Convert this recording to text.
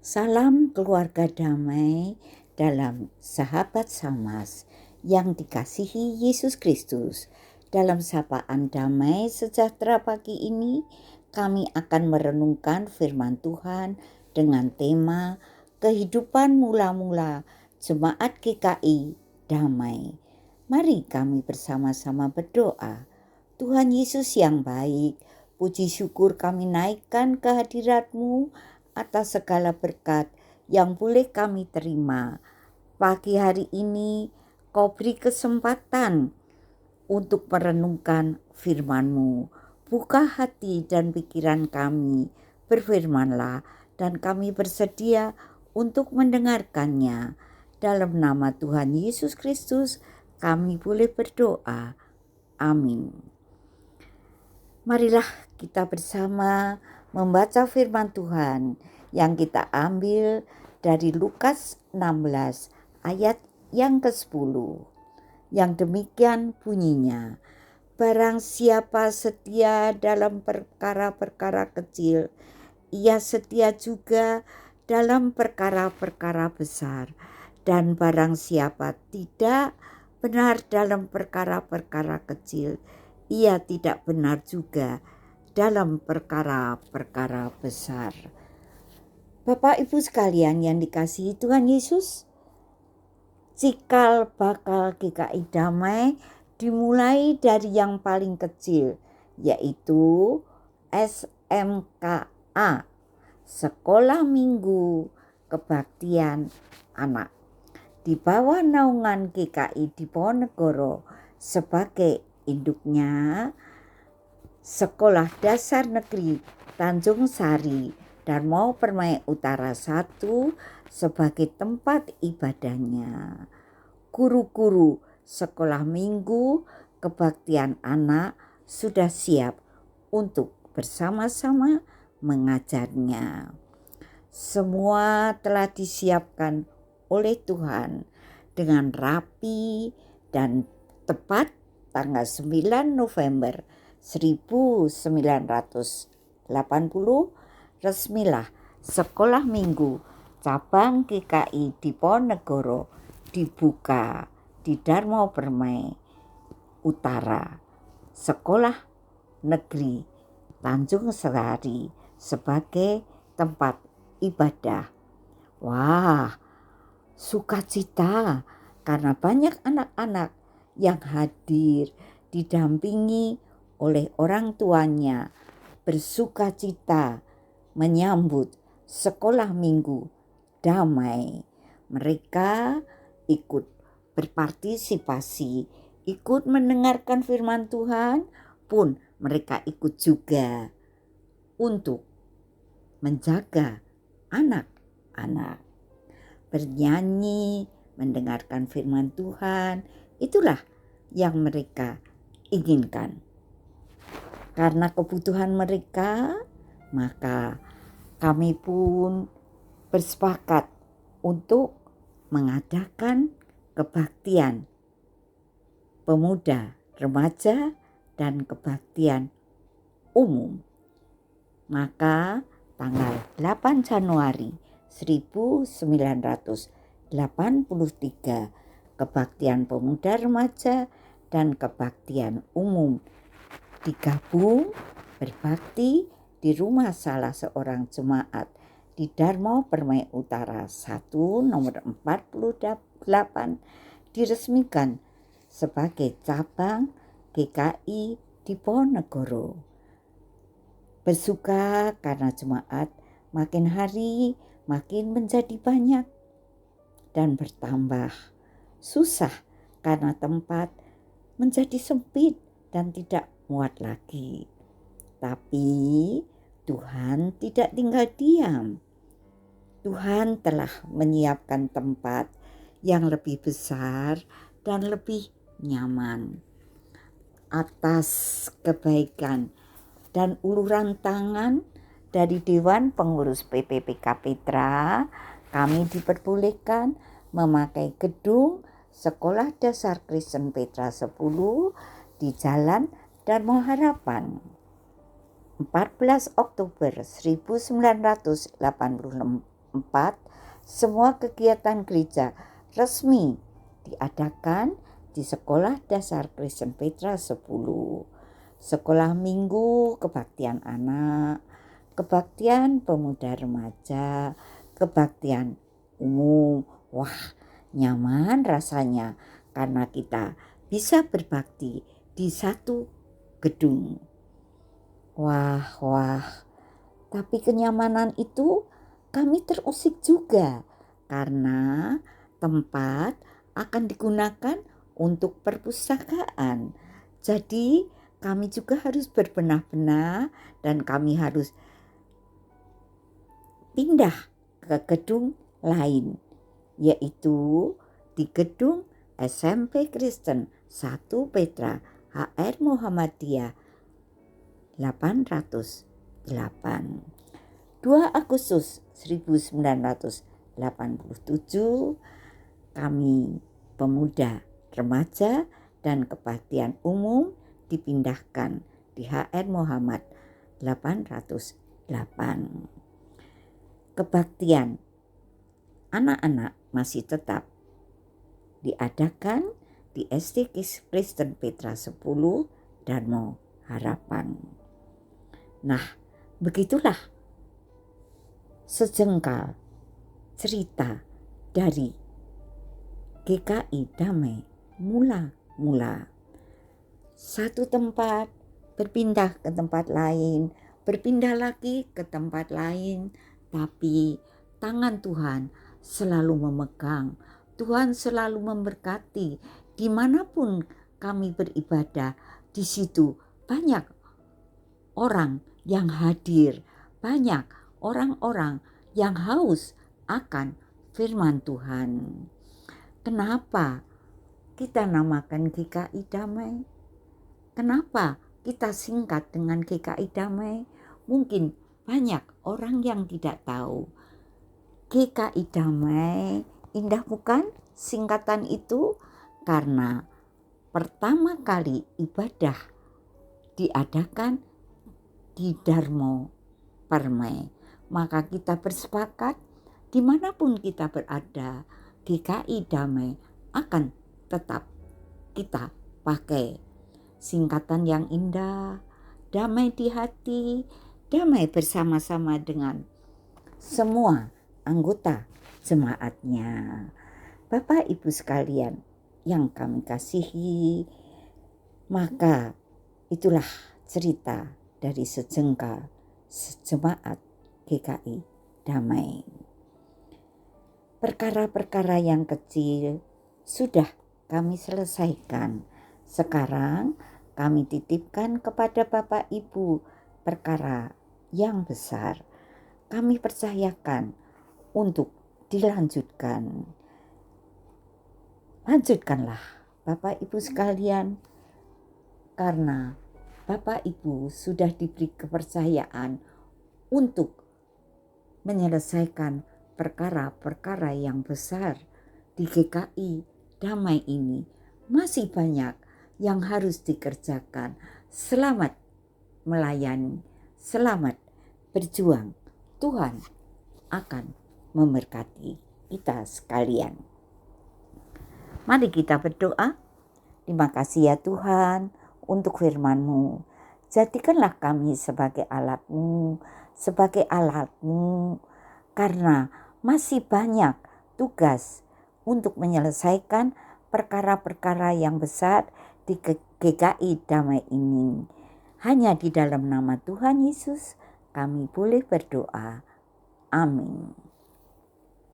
Salam keluarga damai dalam sahabat Samas yang dikasihi Yesus Kristus. Dalam sapaan damai sejahtera pagi ini, kami akan merenungkan firman Tuhan dengan tema kehidupan mula-mula Jemaat GKI Damai. Mari kami bersama-sama berdoa. Tuhan Yesus yang baik, puji syukur kami naikkan kehadirat-Mu atas segala berkat yang boleh kami terima. Pagi hari ini Kau beri kesempatan untuk merenungkan firman-Mu. Buka hati dan pikiran kami, berfirmanlah, dan kami bersedia untuk mendengarkannya. Dalam nama Tuhan Yesus Kristus kami boleh berdoa. Amin. Marilah kita bersama membaca firman Tuhan yang kita ambil dari Lukas 16 ayat yang ke-10. Yang demikian bunyinya, barang siapa setia dalam perkara-perkara kecil, ia setia juga dalam perkara-perkara besar. Dan barang siapa tidak benar dalam perkara-perkara kecil, ia tidak benar juga dalam perkara-perkara besar. Bapak Ibu sekalian yang dikasihi Tuhan Yesus, cikal bakal GKI Damai dimulai dari yang paling kecil, yaitu SMKA, Sekolah Minggu Kebaktian Anak, di bawah naungan GKI Diponegoro sebagai induknya. Sekolah Dasar Negeri Tanjung Sari Darmo Permai Utara 1 sebagai tempat ibadahnya. Guru-guru Sekolah Minggu Kebaktian Anak sudah siap untuk bersama-sama mengajarnya. Semua telah disiapkan oleh Tuhan dengan rapi dan tepat tanggal 9 November 1980 resmilah Sekolah Minggu Cabang GKI Diponegoro dibuka di Darmo Permai Utara, Sekolah Negeri Tanjung Sari sebagai tempat ibadah. Wah, sukacita karena banyak anak-anak yang hadir didampingi oleh orang tuanya, bersukacita menyambut Sekolah Minggu Damai. Mereka ikut berpartisipasi, ikut mendengarkan firman Tuhan, pun mereka ikut juga untuk menjaga anak-anak. Bernyanyi, mendengarkan firman Tuhan, itulah yang mereka inginkan. Karena kebutuhan mereka, maka kami pun bersepakat untuk mengadakan kebaktian pemuda, remaja, dan kebaktian umum. Maka tanggal 8 Januari 1983 kebaktian pemuda, remaja, dan kebaktian umum digabung berbakti di rumah salah seorang jemaat di Darmo Permai Utara 1 nomor 48 diresmikan sebagai cabang GKI Diponegoro. Bersuka karena jemaat makin hari makin menjadi banyak dan bertambah. Susah karena tempat menjadi sempit dan tidak muat lagi. Tapi Tuhan tidak tinggal diam. Tuhan telah menyiapkan tempat yang lebih besar dan lebih nyaman. Atas kebaikan dan uluran tangan dari Dewan Pengurus PPPK Petra, kami diperbolehkan memakai gedung Sekolah Dasar Kristen Petra 10 di Jalan Darmo Harapan. 14 Oktober 1984 4, semua kegiatan gereja resmi diadakan di Sekolah Dasar Kristen Petra 10. Sekolah Minggu, kebaktian anak, kebaktian pemuda remaja, kebaktian umum. Wah, nyaman rasanya karena kita bisa berbakti di satu gedung. Wah. Tapi kenyamanan itu kami terusik juga karena tempat akan digunakan untuk perpustakaan. Jadi kami juga harus berbenah-benah dan kami harus pindah ke gedung lain, yaitu di gedung SMP Kristen 1 Petra HR Muhammadiyah 808. 2 Agustus 1987 kami pemuda, remaja, dan kebaktian umum dipindahkan di HR Muhammad 808. Kebaktian anak-anak masih tetap diadakan di SD Kristen Petra 10 Darmo Harapan. Nah, begitulah sejengkal cerita dari GKI Damai mula-mula. Satu tempat berpindah ke tempat lain, berpindah lagi ke tempat lain, tapi tangan Tuhan selalu memegang. Tuhan selalu memberkati. Dimanapun kami beribadah, di situ banyak orang yang hadir, banyak orang-orang yang haus akan firman Tuhan. Kenapa kita namakan GKI Damai? Kenapa kita singkat dengan GKI Damai? Mungkin banyak orang yang tidak tahu. GKI Damai, indah bukan singkatan itu? Karena pertama kali ibadah diadakan di Darmo Permai, maka kita bersepakat dimanapun kita berada, GKI Damai akan tetap kita pakai singkatan yang indah, damai di hati, damai bersama-sama dengan semua anggota jemaatnya. Bapak Ibu sekalian yang kami kasihi, maka itulah cerita dari sejengkal jemaat GKI Damai. Perkara-perkara yang kecil sudah kami selesaikan. Sekarang kami titipkan kepada Bapak Ibu perkara yang besar. Kami percayakan untuk dilanjutkan. Lanjutkanlah Bapak Ibu sekalian, karena Bapak Ibu sudah diberi kepercayaan untuk menyelesaikan perkara-perkara yang besar di GKI Damai ini. Masih banyak yang harus dikerjakan. Selamat melayani, selamat berjuang. Tuhan akan memberkati kita sekalian. Mari kita berdoa. Terima kasih ya Tuhan untuk firman-Mu. Jadikanlah kami sebagai alat-Mu, karena masih banyak tugas untuk menyelesaikan perkara-perkara yang besar di GKI Damai ini. Hanya di dalam nama Tuhan Yesus kami boleh berdoa. Amin.